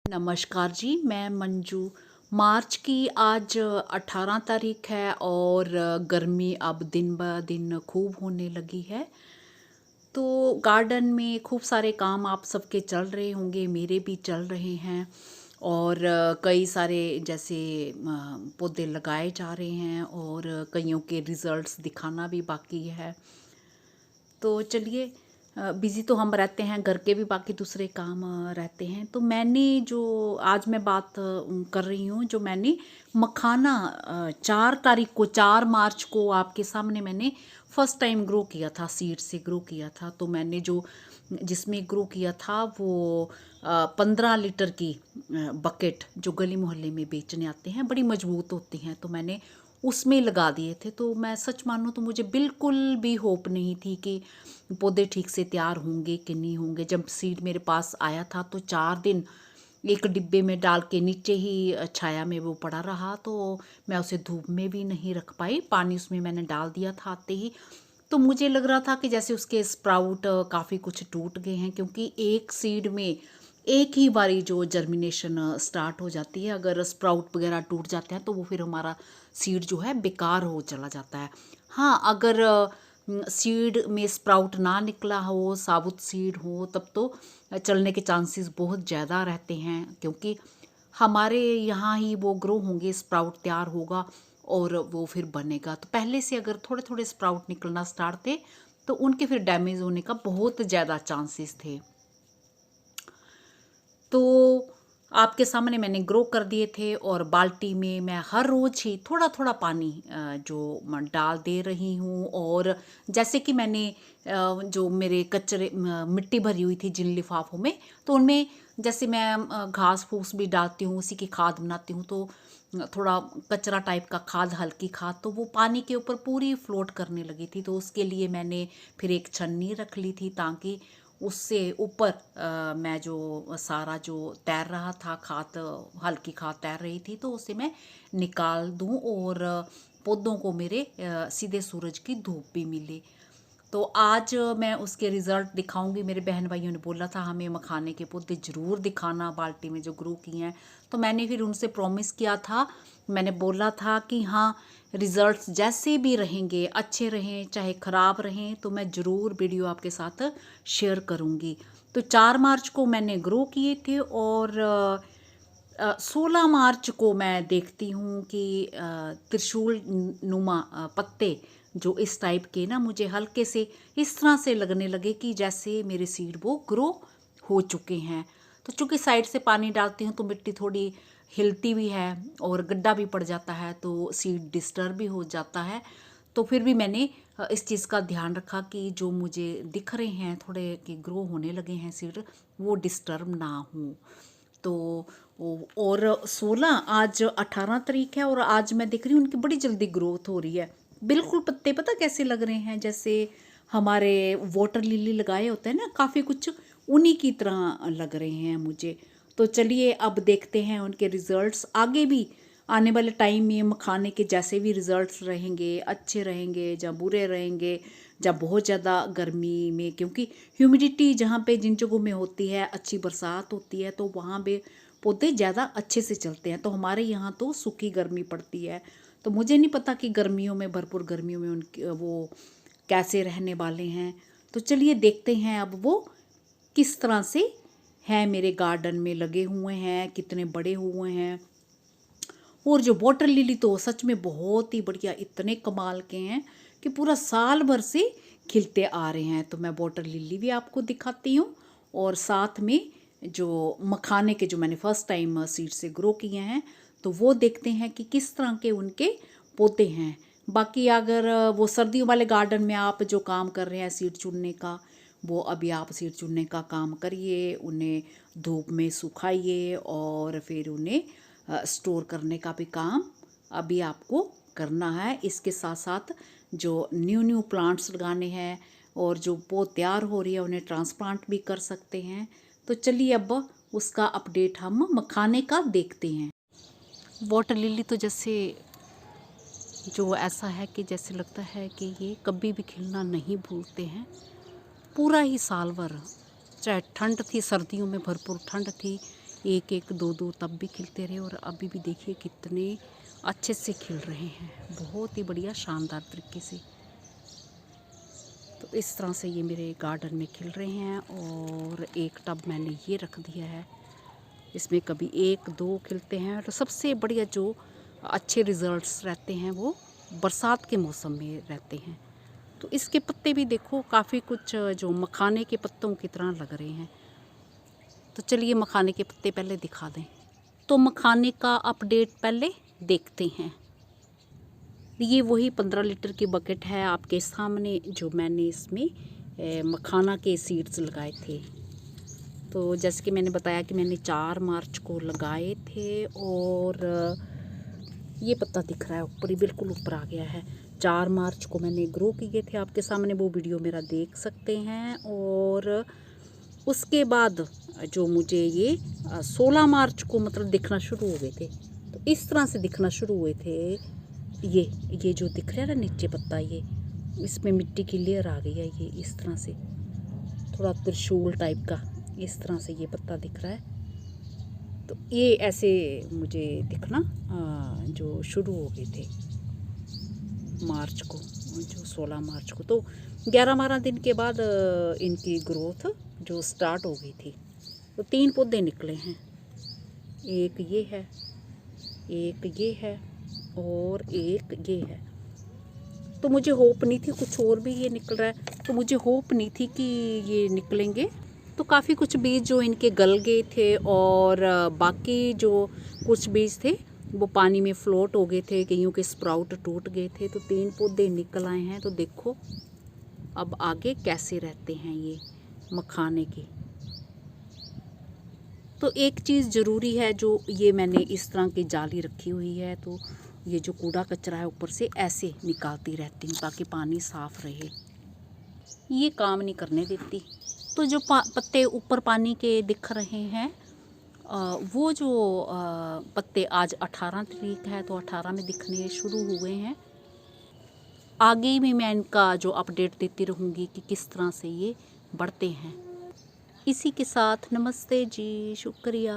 नमस्कार जी, मैं मंजू। मार्च की आज 18 तारीख है और गर्मी अब दिन ब दिन खूब होने लगी है। तो गार्डन में खूब सारे काम आप सबके चल रहे होंगे, मेरे भी चल रहे हैं। और कई सारे जैसे पौधे लगाए जा रहे हैं और कईयों के रिजल्ट्स दिखाना भी बाकी है। तो चलिए, बिज़ी तो हम रहते हैं, घर के भी बाकी दूसरे काम रहते हैं। तो मैंने जो आज मैं बात कर रही हूँ, जो मैंने मखाना 4 तारीख को 4 मार्च को आपके सामने मैंने फर्स्ट टाइम ग्रो किया था, सीड से ग्रो किया था। तो मैंने जो जिसमें ग्रो किया था वो 15 लीटर की बकेट जो गली मोहल्ले में बेचने आते हैं, बड़ी मजबूत होती हैं, तो मैंने उसमें लगा दिए थे। तो मैं सच मानूँ तो मुझे बिल्कुल भी होप नहीं थी कि पौधे ठीक से तैयार होंगे कि नहीं होंगे। जब सीड मेरे पास आया था तो 4 दिन एक डिब्बे में डाल के नीचे ही छाया में वो पड़ा रहा, तो मैं उसे धूप में भी नहीं रख पाई। पानी उसमें मैंने डाल दिया था आते ही। तो मुझे लग रहा था कि जैसे उसके स्प्राउट काफ़ी कुछ टूट गए हैं, क्योंकि एक सीड में एक ही बारी जो जर्मिनेशन स्टार्ट हो जाती है। अगर स्प्राउट वगैरह टूट जाते हैं तो वो फिर हमारा सीड जो है बेकार हो चला जाता है। हाँ, अगर सीड में स्प्राउट ना निकला हो, साबुत सीड हो, तब तो चलने के चांसेस बहुत ज़्यादा रहते हैं, क्योंकि हमारे यहाँ ही वो ग्रो होंगे, स्प्राउट तैयार होगा और वो फिर बनेगा। तो पहले से अगर थोड़े थोड़े स्प्राउट निकलना स्टार्ट थे तो उनके फिर डैमेज होने का बहुत ज़्यादा चांसेस थे। तो आपके सामने मैंने ग्रो कर दिए थे और बाल्टी में मैं हर रोज़ ही थोड़ा थोड़ा पानी जो डाल दे रही हूँ। और जैसे कि मैंने जो मेरे कचरे मिट्टी भरी हुई थी जिन लिफाफों में, तो उनमें जैसे मैं घास फूस भी डालती हूँ, उसी की खाद बनाती हूँ। तो थोड़ा कचरा टाइप का खाद, हल्की खाद, तो वो पानी के ऊपर पूरी फ्लोट करने लगी थी। तो उसके लिए मैंने फिर एक छन्नी रख ली थी, ताकि उससे ऊपर मैं जो सारा जो तैर रहा था खाद, हल्की खाद तैर रही थी, तो उसे मैं निकाल दूं और पौधों को मेरे सीधे सूरज की धूप भी मिले। तो आज मैं उसके रिज़ल्ट दिखाऊंगी। मेरे बहन भाइयों ने बोला था हमें मखाने के पौधे ज़रूर दिखाना बाल्टी में जो ग्रो किए हैं। तो मैंने फिर उनसे प्रॉमिस किया था, मैंने बोला था कि हाँ, रिज़ल्ट्स जैसे भी रहेंगे, अच्छे रहें चाहे ख़राब रहें, तो मैं ज़रूर वीडियो आपके साथ शेयर करूँगी। तो 4 मार्च को मैंने ग्रो किए थे और 16 मार्च को मैं देखती हूँ कि त्रिशूल नुमा पत्ते जो इस टाइप के ना मुझे हल्के से इस तरह से लगने लगे कि जैसे मेरे सीड वो ग्रो हो चुके हैं। तो चूंकि साइड से पानी डालती हूँ तो मिट्टी थोड़ी हिलती भी है और गड्ढा भी पड़ जाता है, तो सीड डिस्टर्ब भी हो जाता है। तो फिर भी मैंने इस चीज़ का ध्यान रखा कि जो मुझे दिख रहे हैं थोड़े कि ग्रो होने लगे हैं सीड, वो डिस्टर्ब ना हो। तो और 18 तारीख है और आज मैं देख रही हूँ उनकी बड़ी जल्दी ग्रोथ हो रही है। बिल्कुल पत्ते पता कैसे लग रहे हैं, जैसे हमारे वाटर लिली लगाए होते हैं ना, काफ़ी कुछ उन्हीं की तरह लग रहे हैं मुझे। तो चलिए अब देखते हैं उनके रिजल्ट्स। आगे भी आने वाले टाइम में मखाने के जैसे भी रिजल्ट्स रहेंगे, अच्छे रहेंगे या बुरे रहेंगे, जब बहुत ज़्यादा गर्मी में, क्योंकि ह्यूमिडिटी जहाँ पे जिन जगहों में होती है, अच्छी बरसात होती है, तो वहाँ पे पौधे ज़्यादा अच्छे से चलते हैं। तो हमारे यहाँ तो सूखी गर्मी पड़ती है। तो मुझे नहीं पता कि गर्मियों में, भरपूर गर्मियों में उनके वो कैसे रहने वाले हैं। तो चलिए देखते हैं अब वो किस तरह से हैं, मेरे गार्डन में लगे हुए हैं, कितने बड़े हुए हैं। और जो वाटर लिली तो सच में बहुत ही बढ़िया, इतने कमाल के हैं कि पूरा साल भर से खिलते आ रहे हैं। तो मैं वाटर लिली भी आपको दिखाती हूँ और साथ में जो मखाने के जो मैंने फर्स्ट टाइम सीड से ग्रो किए हैं, तो वो देखते हैं कि किस तरह के उनके पौधे हैं। बाकी अगर वो सर्दियों वाले गार्डन में आप जो काम कर रहे हैं सीड चुनने का, वो अभी आप सीड चुनने का काम करिए, उन्हें धूप में सुखाइए और फिर उन्हें स्टोर करने का भी काम अभी आपको करना है। इसके साथ साथ जो न्यू न्यू प्लांट्स लगाने हैं और जो पौध तैयार हो रही है उन्हें ट्रांसप्लांट भी कर सकते हैं। तो चलिए अब उसका अपडेट हम मखाने का देखते हैं। वाटर लिली तो जैसे जो ऐसा है कि जैसे लगता है कि ये कभी भी खिलना नहीं भूलते हैं, पूरा ही साल भर, चाहे ठंड थी, सर्दियों में भरपूर ठंड थी एक एक दो दो तब भी खिलते रहे और अभी भी देखिए कितने अच्छे से खिल रहे हैं, बहुत ही बढ़िया शानदार तरीके से। तो इस तरह से ये मेरे गार्डन में खिल रहे हैं। और एक टब मैंने ये रख दिया है, इसमें कभी एक दो खिलते हैं। तो सबसे बढ़िया जो अच्छे रिजल्ट्स रहते हैं वो बरसात के मौसम में रहते हैं। तो इसके पत्ते भी देखो काफ़ी कुछ जो मखाने के पत्तों की तरह लग रहे हैं। तो चलिए मखाने के पत्ते पहले दिखा दें। तो मखाने का अपडेट पहले देखते हैं। ये वही 15 लीटर की बकेट है आपके सामने, जो मैंने इसमें मखाना के सीड्स लगाए थे। तो जैसे कि मैंने बताया कि मैंने 4 मार्च को लगाए थे और ये पत्ता दिख रहा है ऊपर ही, बिल्कुल ऊपर आ गया है। 4 मार्च को मैंने ग्रो किए थे आपके सामने, वो वीडियो मेरा देख सकते हैं। और उसके बाद जो मुझे ये 16 मार्च को मतलब दिखना शुरू हो गए थे। तो इस तरह से दिखना शुरू हुए थे। ये जो दिख रहा है ना नीचे पत्ता, ये इसमें मिट्टी की लेयर आ गई है। ये इस तरह से थोड़ा त्रिशूल टाइप का इस तरह से ये पत्ता दिख रहा है। तो ये ऐसे मुझे दिखना जो शुरू हो गए थे मार्च को, जो 16 मार्च को। तो 11-12 दिन के बाद इनकी ग्रोथ जो स्टार्ट हो गई थी। तो 3 पौधे निकले हैं, एक ये है, एक ये है और एक ये है। तो मुझे होप नहीं थी, कुछ और भी ये निकल रहा है, तो मुझे होप नहीं थी कि ये निकलेंगे। तो काफ़ी कुछ बीज जो इनके गल गए थे और बाकी जो कुछ बीज थे वो पानी में फ्लोट हो गए थे, कईयों के स्प्राउट टूट गए थे। तो 3 पौधे निकल आए हैं। तो देखो अब आगे कैसे रहते हैं ये मखाने के। तो एक चीज़ ज़रूरी है, जो ये मैंने इस तरह की जाली रखी हुई है, तो ये जो कूड़ा कचरा है ऊपर से ऐसे निकालती रहती हूँ ताकि पानी साफ़ रहे। ये काम नहीं करने देती। तो जो पत्ते ऊपर पानी के दिख रहे हैं वो जो पत्ते आज 18 तारीख है तो 18 में दिखने शुरू हुए हैं। आगे भी मैं इनका जो अपडेट देती रहूँगी कि किस तरह से ये बढ़ते हैं। इसी के साथ नमस्ते जी, शुक्रिया।